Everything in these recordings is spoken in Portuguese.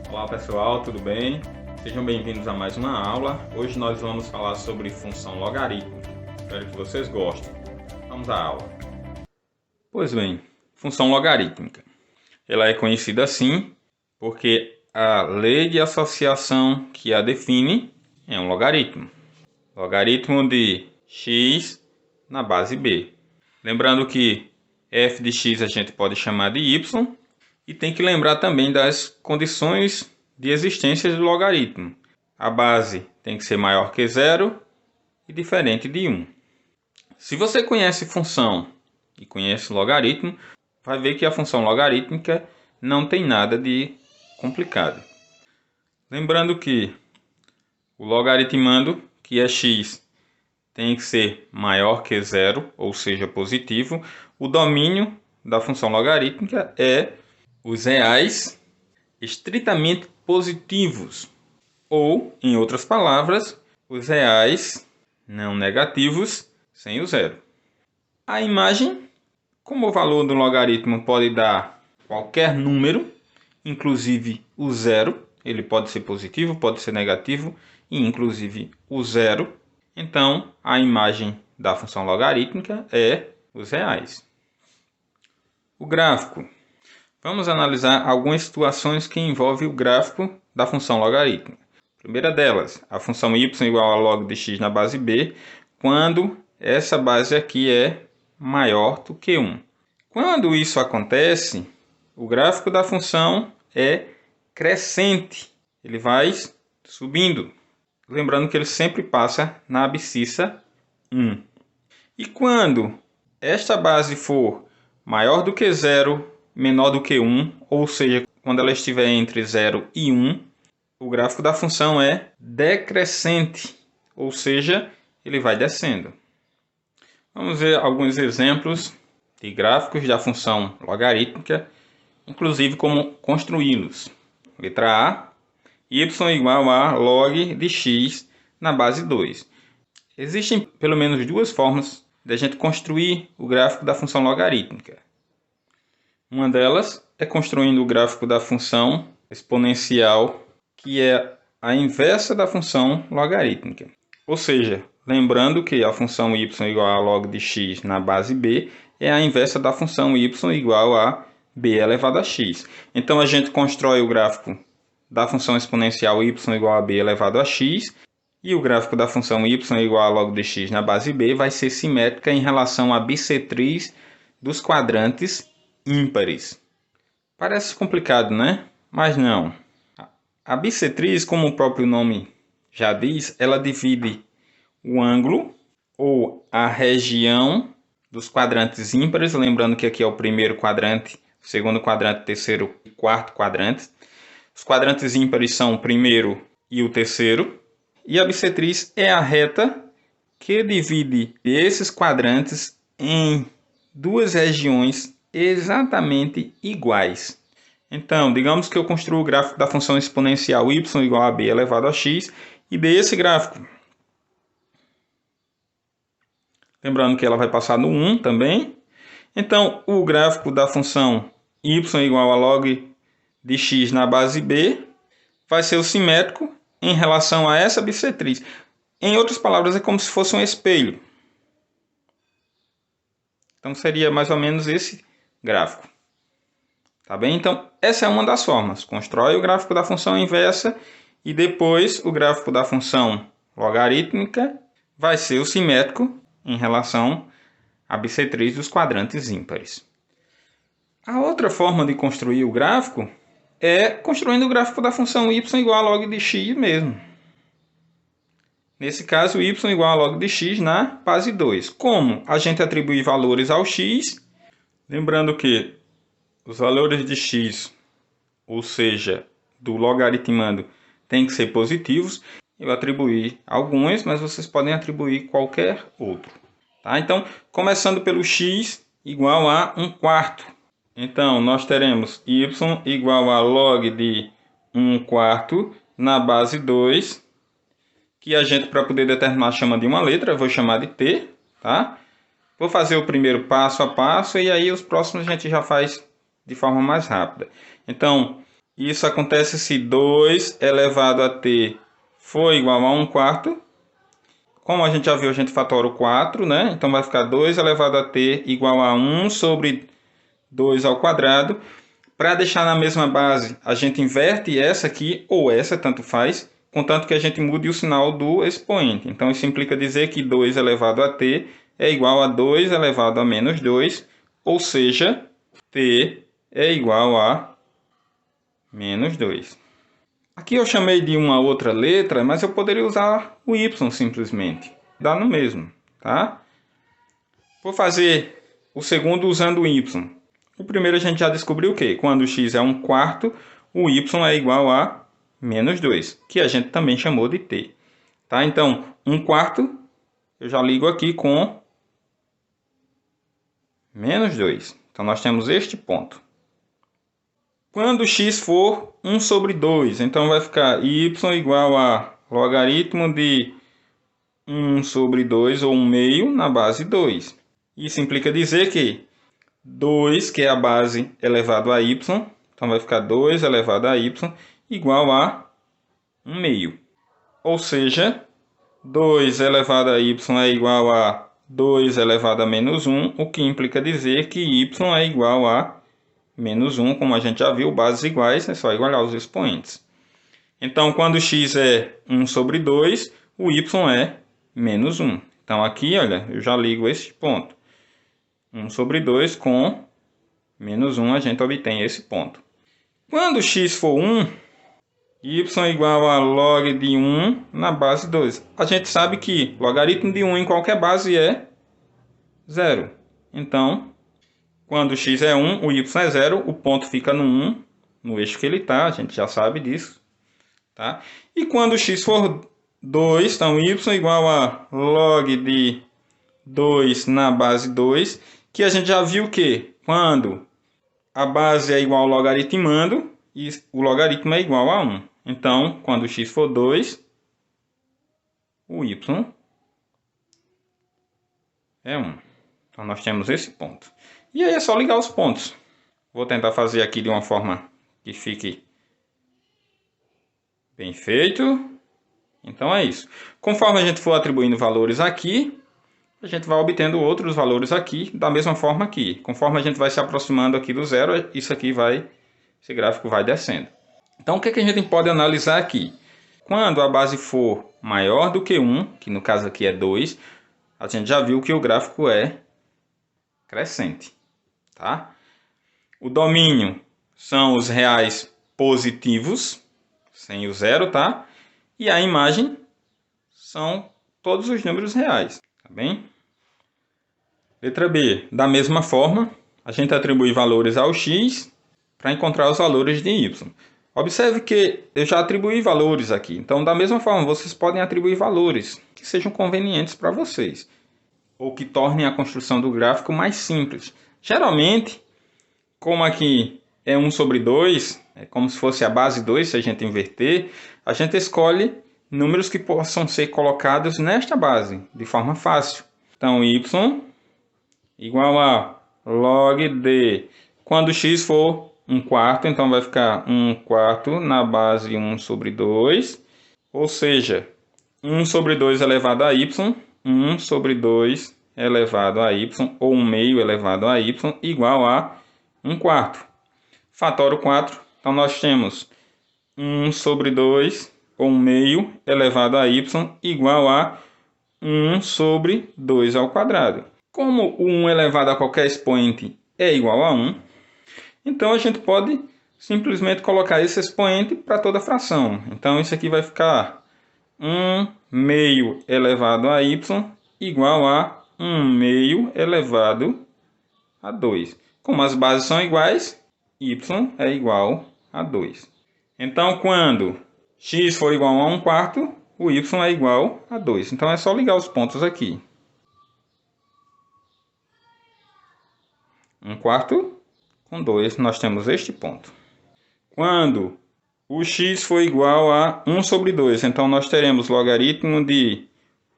Olá pessoal, tudo bem? Sejam bem-vindos a mais uma aula. Hoje nós vamos falar sobre função logarítmica. Espero que vocês gostem. Vamos à aula. Pois bem, função logarítmica. Ela é conhecida assim porque a lei de associação que a define é um logaritmo. Logaritmo de x na base b. Lembrando que f de x a gente pode chamar de y. E tem que lembrar também das condições de existência do logaritmo. A base tem que ser maior que zero e diferente de 1. Se você conhece função e conhece logaritmo, vai ver que a função logarítmica não tem nada de complicado. Lembrando que o logaritmando, que é x, tem que ser maior que zero, ou seja, positivo. O domínio da função logarítmica é os reais estritamente positivos, ou, em outras palavras, os reais não negativos sem o zero. A imagem, como o valor do logaritmo pode dar qualquer número, inclusive o zero, ele pode ser positivo, pode ser negativo, e inclusive o zero, então a imagem da função logarítmica é os reais. O gráfico. Vamos analisar algumas situações que envolvem o gráfico da função logarítmica. A primeira delas, a função y igual a log de x na base b, quando essa base aqui é maior do que 1. Quando isso acontece, o gráfico da função é crescente, ele vai subindo. Lembrando que ele sempre passa na abscissa 1. E quando esta base for maior do que 0, menor do que 1, ou seja, quando ela estiver entre 0 e 1, o gráfico da função é decrescente, ou seja, ele vai descendo. Vamos ver alguns exemplos de gráficos da função logarítmica, inclusive como construí-los. Letra A, y igual a log de x na base 2. Existem pelo menos duas formas de a gente construir o gráfico da função logarítmica. Uma delas é construindo o gráfico da função exponencial, que é a inversa da função logarítmica. Ou seja, lembrando que a função y igual a log de x na base b é a inversa da função y igual a b elevado a x. Então a gente constrói o gráfico da função exponencial y igual a b elevado a x, e o gráfico da função y igual a log de x na base b vai ser simétrica em relação à bissetriz dos quadrantes ímpares. Parece complicado, né? Mas não. A bissetriz, como o próprio nome já diz, ela divide o ângulo ou a região dos quadrantes ímpares. Lembrando que aqui é o primeiro quadrante, o segundo quadrante, o terceiro e quarto quadrante. Os quadrantes ímpares são o primeiro e o terceiro. E a bissetriz é a reta que divide esses quadrantes em duas regiões exatamente iguais. Então, digamos que eu construo o gráfico da função exponencial y igual a b elevado a x e desse gráfico. Lembrando que ela vai passar no 1 também. Então, o gráfico da função y igual a log de x na base b vai ser o simétrico em relação a essa bissetriz. Em outras palavras, é como se fosse um espelho. Então, seria mais ou menos esse gráfico. Tá bem? Então, essa é uma das formas. Constrói o gráfico da função inversa e depois o gráfico da função logarítmica vai ser o simétrico em relação à bissetriz dos quadrantes ímpares. A outra forma de construir o gráfico é construindo o gráfico da função y igual a log de x mesmo. Nesse caso, y igual a log de x na base 2. Como a gente atribui valores ao x, lembrando que os valores de x, ou seja, do logaritmando, tem que ser positivos. Eu atribuí alguns, mas vocês podem atribuir qualquer outro. Tá? Então, começando pelo x igual a 1/4. Então, nós teremos y igual a log de 1/4 na base 2, que a gente, para poder determinar, chama de uma letra. Eu vou chamar de t. Tá? Vou fazer o primeiro passo a passo e aí os próximos a gente já faz de forma mais rápida. Então, Isso acontece se 2 elevado a t for igual a 1/4. Como a gente já viu, a gente fatora o 4, né? Então vai ficar 2 elevado a t igual a 1 sobre 2 ao quadrado. Para deixar na mesma base, a gente inverte essa aqui, ou essa, tanto faz, contanto que a gente mude o sinal do expoente. Então isso implica dizer que 2 elevado a t é igual a 2 elevado a menos 2, ou seja, t é igual a menos 2. Aqui eu chamei de uma outra letra, mas eu poderia usar o y simplesmente. Dá no mesmo, tá? Vou fazer o segundo usando o y. O primeiro a gente já descobriu que quando x é 1/4, o y é igual a menos 2, que a gente também chamou de t. Tá? Então, 1/4 eu já ligo aqui com menos 2. Então, nós temos este ponto. Quando x for 1 sobre 2, então vai ficar y igual a logaritmo de 1 sobre 2, ou 1/2, na base 2. Isso implica dizer que 2, que é a base elevado a y, então vai ficar 2 elevado a y, igual a 1/2. Ou seja, 2 elevado a y é igual a 2 elevado a menos 1, o que implica dizer que y é igual a menos 1, como a gente já viu, bases iguais, é só igualar os expoentes. Então, quando x é 1 sobre 2, o y é menos 1. Então, aqui, olha, eu já ligo este ponto. 1 sobre 2 com menos 1, a gente obtém esse ponto. Quando x for 1, y é igual a log de 1 na base 2. A gente sabe que logaritmo de 1 em qualquer base é 0. Então, quando x é 1, o y é 0, o ponto fica no 1, no eixo que ele está, a gente já sabe disso. Tá? E quando x for 2, então y é igual a log de 2 na base 2, que a gente já viu que quando a base é igual ao logaritmando, e o logaritmo é igual a 1. Então, quando x for 2, o y é 1. Então, nós temos esse ponto. E aí é só ligar os pontos. Vou tentar fazer aqui de uma forma que fique bem feito. Então é isso. Conforme a gente for atribuindo valores aqui, a gente vai obtendo outros valores aqui, da mesma forma aqui. Conforme a gente vai se aproximando aqui do zero, esse gráfico vai descendo. Então o que a gente pode analisar aqui? Quando a base for maior do que 1, que no caso aqui é 2, a gente já viu que o gráfico é crescente. Tá? O domínio são os reais positivos, sem o zero, tá? E a imagem são todos os números reais, tá bem? Letra B. Da mesma forma, a gente atribui valores ao x para encontrar os valores de y. Observe que eu já atribuí valores aqui. Então, da mesma forma, vocês podem atribuir valores que sejam convenientes para vocês, ou que tornem a construção do gráfico mais simples. Geralmente, como aqui é 1 sobre 2, é como se fosse a base 2, se a gente inverter, a gente escolhe números que possam ser colocados nesta base, de forma fácil. Então, y igual a log de, quando x for 1/4, então vai ficar 1/4 na base 1 sobre 2, ou seja, 1 sobre 2 elevado a y, 1 sobre 2 elevado a y, ou 1/2 elevado a y, igual a 1/4. Fatora o 4, então nós temos 1 sobre 2, ou 1/2 elevado a y, igual a 1 sobre 2 ao quadrado. Como o 1 elevado a qualquer expoente é igual a 1, então a gente pode simplesmente colocar esse expoente para toda fração. Então isso aqui vai ficar 1/2 elevado a y igual a 1/2 elevado a 2. Como as bases são iguais, y é igual a 2. Então, quando x for igual a 1/4, o y é igual a 2. Então, é só ligar os pontos aqui. 1/4 com 2, nós temos este ponto. Quando o x for igual a 1 sobre 2, então nós teremos logaritmo de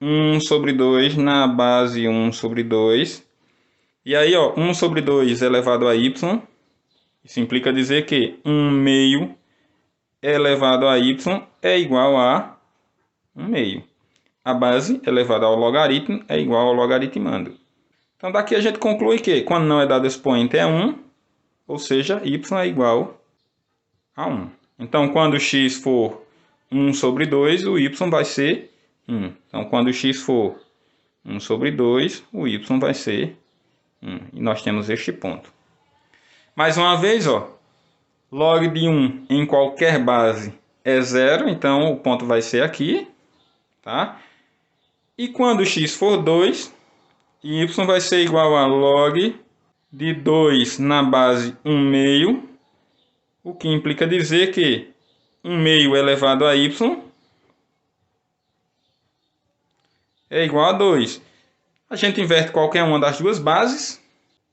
1 sobre 2 na base 1 sobre 2. E aí, ó, 1 sobre 2 elevado a y. Isso implica dizer que 1/2 elevado a y é igual a 1/2. A base elevada ao logaritmo é igual ao logaritmando. Então daqui a gente conclui que quando não é dado expoente é 1, ou seja, y é igual a 1. Então quando x for 1 sobre 2, o y vai ser 1. Então quando x for 1 sobre 2, o y vai ser 1. E nós temos este ponto. Mais uma vez, log de 1 em qualquer base é 0, então o ponto vai ser aqui. Tá? E quando x for 2, y vai ser igual a log de 2 na base 1/2, o que implica dizer que 1/2 elevado a y é igual a 2. A gente inverte qualquer uma das duas bases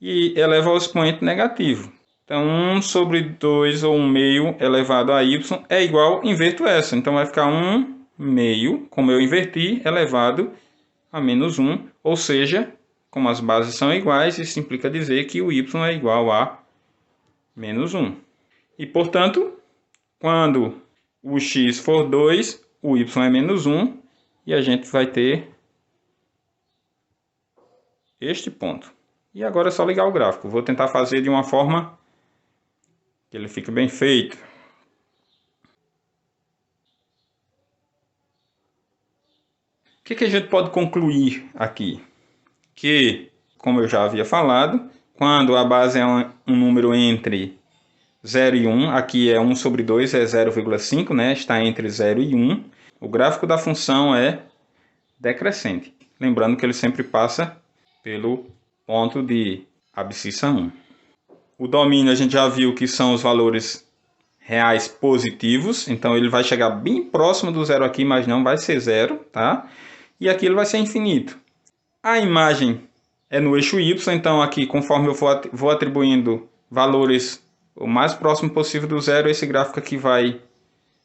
e eleva ao expoente negativo. Então 1 sobre 2 ou 1/2 elevado a y é igual, inverto essa. Então vai ficar 1/2, como eu inverti, elevado a menos 1. Ou seja, como as bases são iguais, isso implica dizer que o y é igual a menos 1. E, portanto, quando o x for 2, o y é menos 1. E a gente vai ter este ponto. E agora é só ligar o gráfico. Vou tentar fazer de uma forma que ele fique bem feito. O que a gente pode concluir aqui? Que, como eu já havia falado, quando a base é um número entre 0 e 1, aqui é 1 sobre 2, é 0,5, né? Está entre 0 e 1. O gráfico da função é decrescente. Lembrando que ele sempre passa pelo ponto de abscissa 1. O domínio a gente já viu que são os valores reais positivos, então ele vai chegar bem próximo do zero aqui, mas não vai ser zero, tá? E aqui ele vai ser infinito. A imagem é no eixo y, então aqui conforme eu vou atribuindo valores o mais próximo possível do zero, esse gráfico aqui vai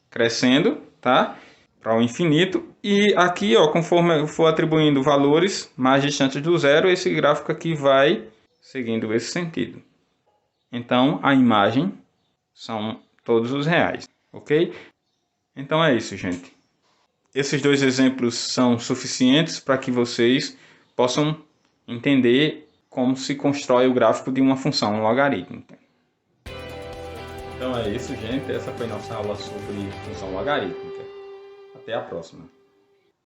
crescendo, tá? Para o infinito. E aqui, conforme eu for atribuindo valores mais distantes do zero, esse gráfico aqui vai seguindo esse sentido. Então, a imagem são todos os reais, ok? Então é isso, gente. Esses dois exemplos são suficientes para que vocês possam entender como se constrói o gráfico de uma função logarítmica. Então é isso, gente. Essa foi nossa aula sobre função logarítmica. Até a próxima.